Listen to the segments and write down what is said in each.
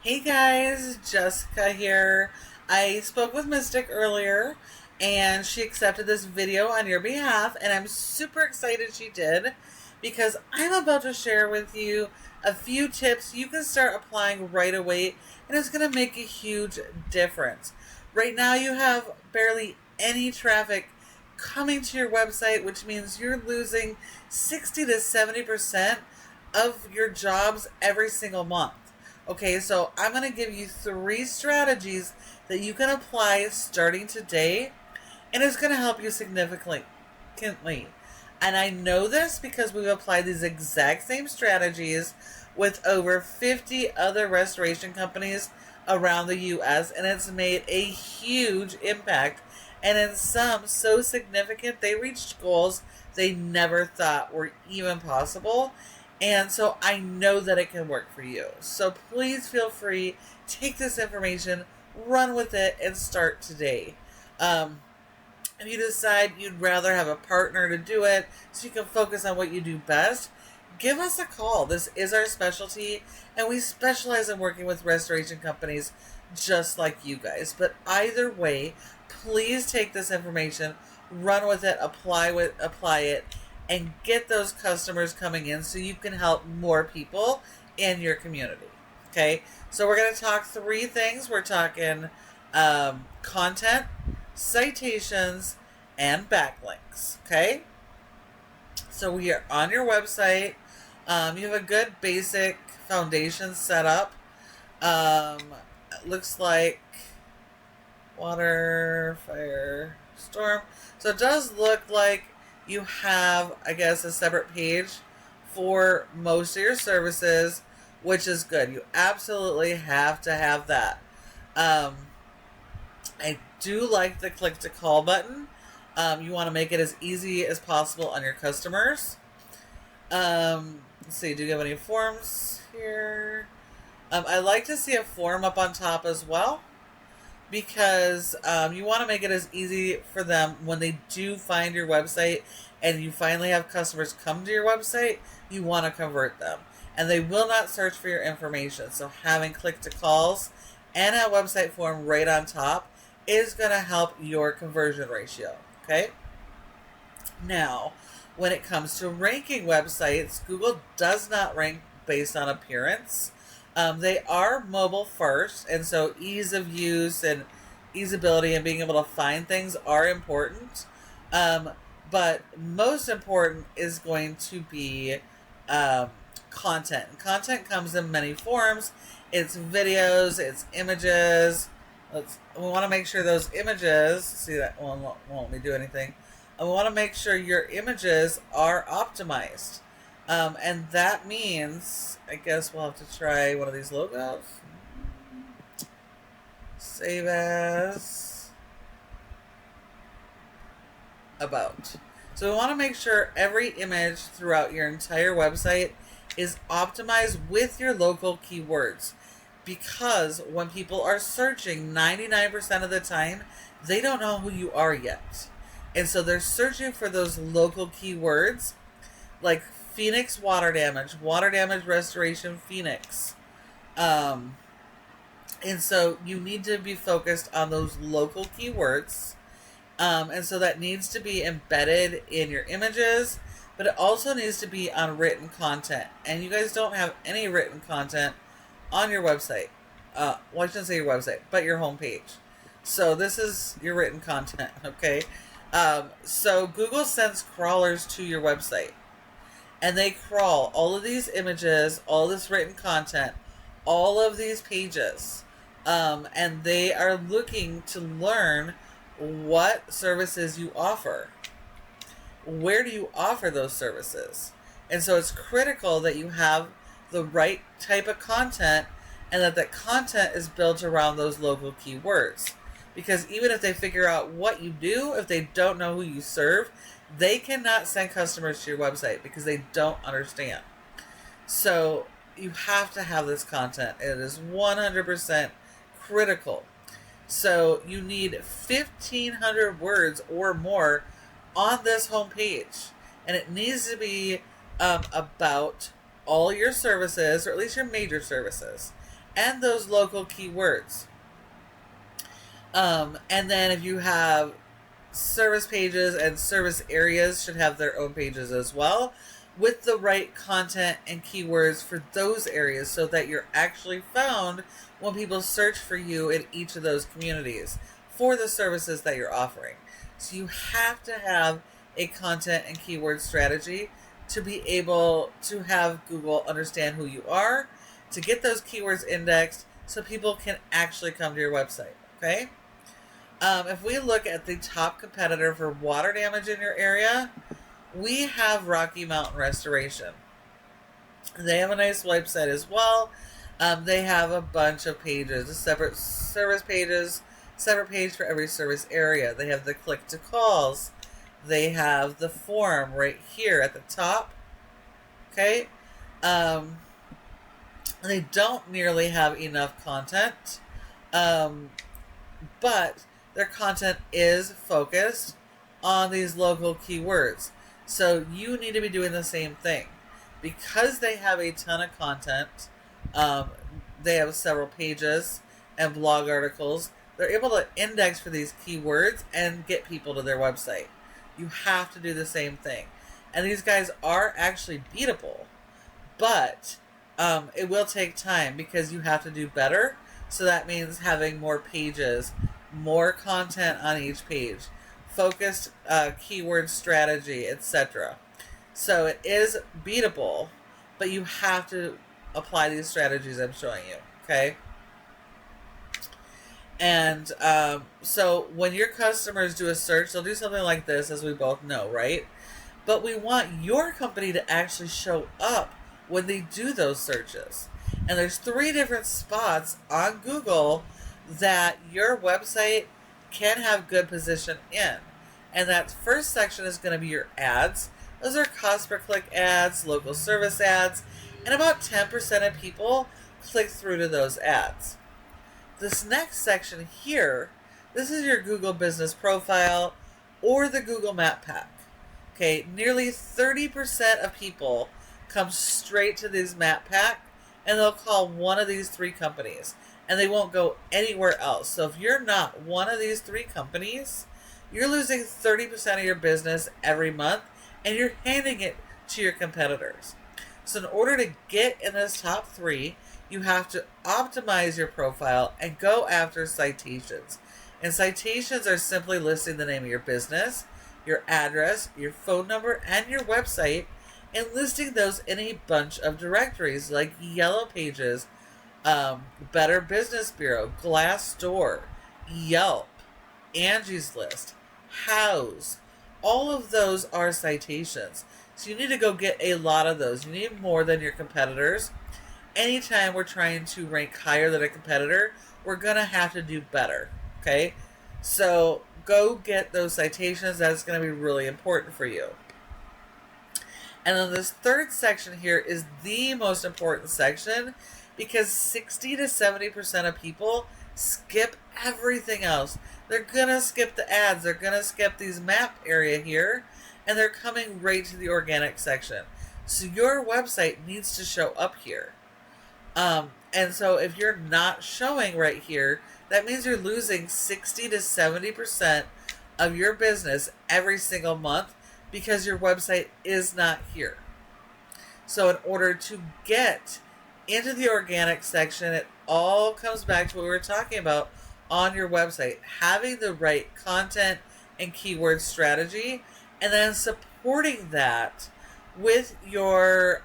Hey guys, Jessica here. I spoke with Mystic earlier and she accepted this video on your behalf, and I'm super excited she did because I'm about to share with you a few tips you can start applying right away, and it's going to make a huge difference. Right now you have barely any traffic coming to your website, which means you're losing 60 to 70% of your jobs every single month. Okay, so I'm going to give you 3 strategies that you can apply starting today, and it's going to help you significantly. And I know this because we've applied these exact same strategies with over 50 other restoration companies around the US, and it's made a huge impact, and in some so significant they reached goals they never thought were even possible. And so I know that it can work for you. So please feel free, take this information, run with it, and start today. If you decide you'd rather have a partner to do it so you can focus on what you do best, give us a call. This is our specialty, and we specialize in working with restoration companies just like you guys. But either way, please take this information, run with it, apply it, and get those customers coming in so you can help more people in your community. Okay, so we're going to talk 3 things. We're talking content, citations, and backlinks. Okay, so we are on your website. You have a good basic foundation set up. It looks like water, fire, storm. So it does look like you have, I guess, a separate page for most of your services, which is good. You absolutely have to have that. I do like the click to call button. You want to make it as easy as possible on your customers. Let's see, do you have any forms here? I like to see a form up on top as well, because you want to make it as easy for them when they do find your website and you finally have customers come to your website. You want to convert them, and they will not search for your information. So having click to calls and a website form right on top is going to help your conversion ratio. Okay, now when it comes to ranking websites, Google does not rank based on appearance. They are mobile first, and so ease of use and easeability and being able to find things are important. But most important is going to be content. And content comes in many forms. It's videos, it's images. We want to make sure those images, see that won't let me do anything. And we want to make sure your images are optimized. And that means, I guess we'll have to try one of these logos. Save as about. So we want to make sure every image throughout your entire website is optimized with your local keywords, because when people are searching, 99% of the time, they don't know who you are yet. And so they're searching for those local keywords like Phoenix water damage restoration Phoenix. And so you need to be focused on those local keywords. And so that needs to be embedded in your images, but it also needs to be on written content. And you guys don't have any written content on your website. Well, I shouldn't say your website, but your homepage. So this is your written content, okay? So Google sends crawlers to your website, and they crawl all of these images, all this written content, all of these pages, and they are looking to learn what services you offer. Where do you offer those services? And so it's critical that you have the right type of content, and that content is built around those local keywords. Because even if they figure out what you do, if they don't know who you serve, they cannot send customers to your website because they don't understand. So you have to have this content. It is 100% critical. So you need 1,500 words or more on this homepage, and it needs to be about all your services, or at least your major services. and those local keywords. And then if you have service pages, and service areas should have their own pages as well, with the right content and keywords for those areas, so that you're actually found when people search for you in each of those communities for the services that you're offering. So you have to have a content and keyword strategy to be able to have Google understand who you are, to get those keywords indexed so people can actually come to your website, okay? If we look at the top competitor for water damage in your area, we have Rocky Mountain Restoration. They have a nice website as well. They have a bunch of pages, separate service pages, separate page for every service area. They have the click to calls. They have the form right here at the top. Okay. They don't nearly have enough content, but their content is focused on these local keywords. So you need to be doing the same thing. Because they have a ton of content, they have several pages and blog articles, they're able to index for these keywords and get people to their website. You have to do the same thing. And these guys are actually beatable, but it will take time because you have to do better. So that means having more pages, more content on each page, focused keyword strategy, etc. So it is beatable, but you have to apply these strategies I'm showing you, okay? And so when your customers do a search, they'll do something like this, as we both know, right? But we want your company to actually show up when they do those searches. And there's 3 different spots on Google that your website can have good position in. And that first section is going to be your ads. Those are cost per click ads, local service ads, and about 10% of people click through to those ads. This next section here, this is your Google Business Profile or the Google Map Pack. Okay, nearly 30% of people come straight to this map pack and they'll call one of these 3 companies and they won't go anywhere else. So if you're not one of these 3 companies, you're losing 30% of your business every month and you're handing it to your competitors. So in order to get in this top 3, you have to optimize your profile and go after citations. And citations are simply listing the name of your business, your address, your phone number, and your website, and listing those in a bunch of directories like Yellow Pages, Better Business Bureau, Glassdoor, Yelp, Angie's List, Houzz. All of those are citations. So you need to go get a lot of those. You need more than your competitors. Anytime we're trying to rank higher than a competitor, we're going to have to do better. Okay? So go get those citations. That's going to be really important for you. And then this third section here is the most important section because 60 to 70% of people skip everything else. They're going to skip the ads. They're going to skip these map area here, and they're coming right to the organic section. So your website needs to show up here. And so if you're not showing right here, that means you're losing 60 to 70% of your business every single month because your website is not here. So in order to get into the organic section, it all comes back to what we were talking about on your website, having the right content and keyword strategy, and then supporting that with your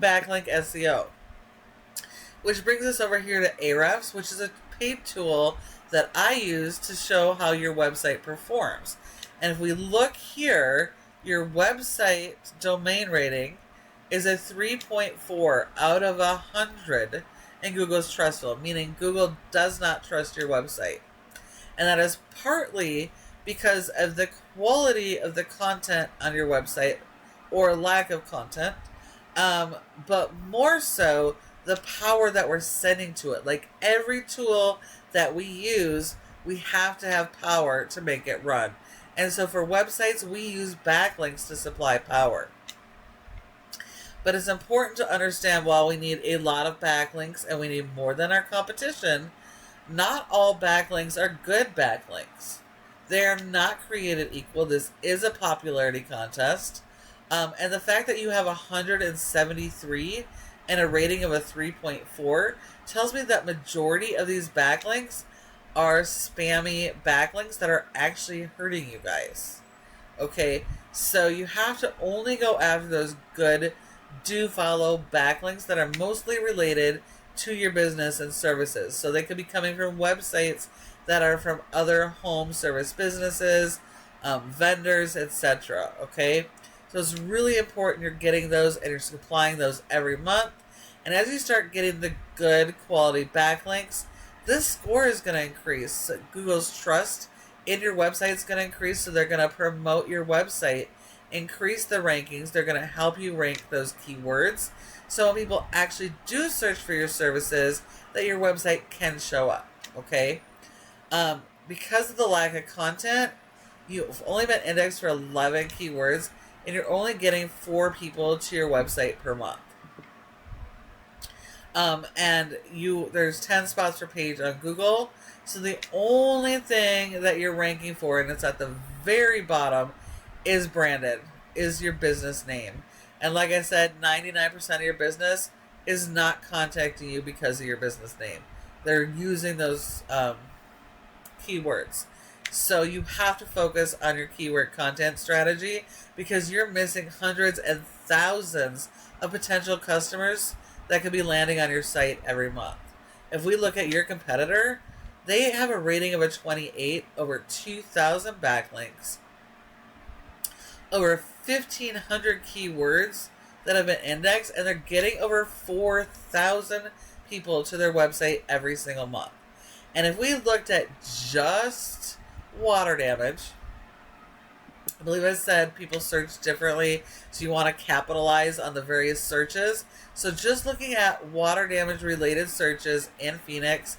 backlink SEO. Which brings us over here to Ahrefs, which is a paid tool that I use to show how your website performs. And if we look here, your website domain rating is a 3.4 out of 100 in Google's Trustful, meaning Google does not trust your website. And that is partly because of the quality of the content on your website or lack of content, but more so the power that we're sending to it. Like every tool that we use, we have to have power to make it run. And so for websites, we use backlinks to supply power. But it's important to understand while we need a lot of backlinks and we need more than our competition, not all backlinks are good backlinks. They are not created equal. This is a popularity contest. And the fact that you have 173 and a rating of a 3.4 tells me that majority of these backlinks are spammy backlinks that are actually hurting you guys. Okay, so you have to only go after those good do follow backlinks that are mostly related to your business and services. So they could be coming from websites that are from other home service businesses, vendors, etc. Okay, so it's really important you're getting those and you're supplying those every month. And as you start getting the good quality backlinks, this score is going to increase. So Google's trust in your website is going to increase, so they're going to promote your website, increase the rankings. They're going to help you rank those keywords. So when people actually do search for your services, that your website can show up. Okay? Because of the lack of content, you've only been indexed for 11 keywords, and you're only getting 4 people to your website per month. And there's 10 spots per page on Google. So the only thing that you're ranking for, and it's at the very bottom, is branded, is your business name. And like I said, 99% of your business is not contacting you because of your business name. They're using those keywords. So you have to focus on your keyword content strategy, because you're missing hundreds and thousands of potential customers that could be landing on your site every month. If we look at your competitor, they have a rating of a 28, over 2,000 backlinks, over 1,500 keywords that have been indexed, and they're getting over 4,000 people to their website every single month. And if we looked at just water damage, I believe I said people search differently, so you want to capitalize on the various searches. So just looking at water damage related searches in Phoenix,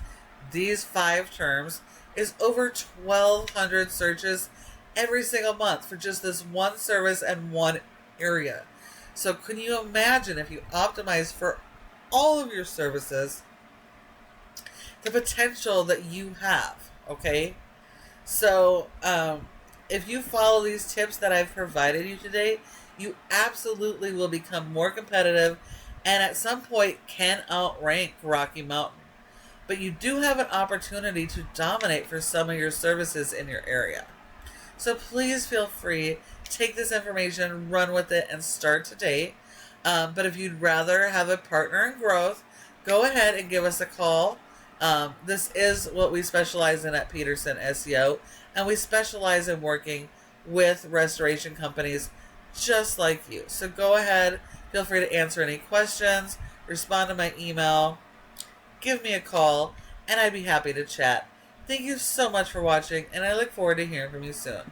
these 5 terms, is over 1,200 searches every single month for just this one service and one area. So can you imagine if you optimize for all of your services, the potential that you have? Okay, so if you follow these tips that I've provided you today, you absolutely will become more competitive and at some point can outrank Rocky Mountain. But you do have an opportunity to dominate for some of your services in your area. So please feel free, take this information, run with it, and start today. But if you'd rather have a partner in growth, go ahead and give us a call. This is what we specialize in at Peterson SEO, and we specialize in working with restoration companies just like you. So go ahead, feel free to answer any questions, respond to my email, give me a call, and I'd be happy to chat. Thank you so much for watching, and I look forward to hearing from you soon.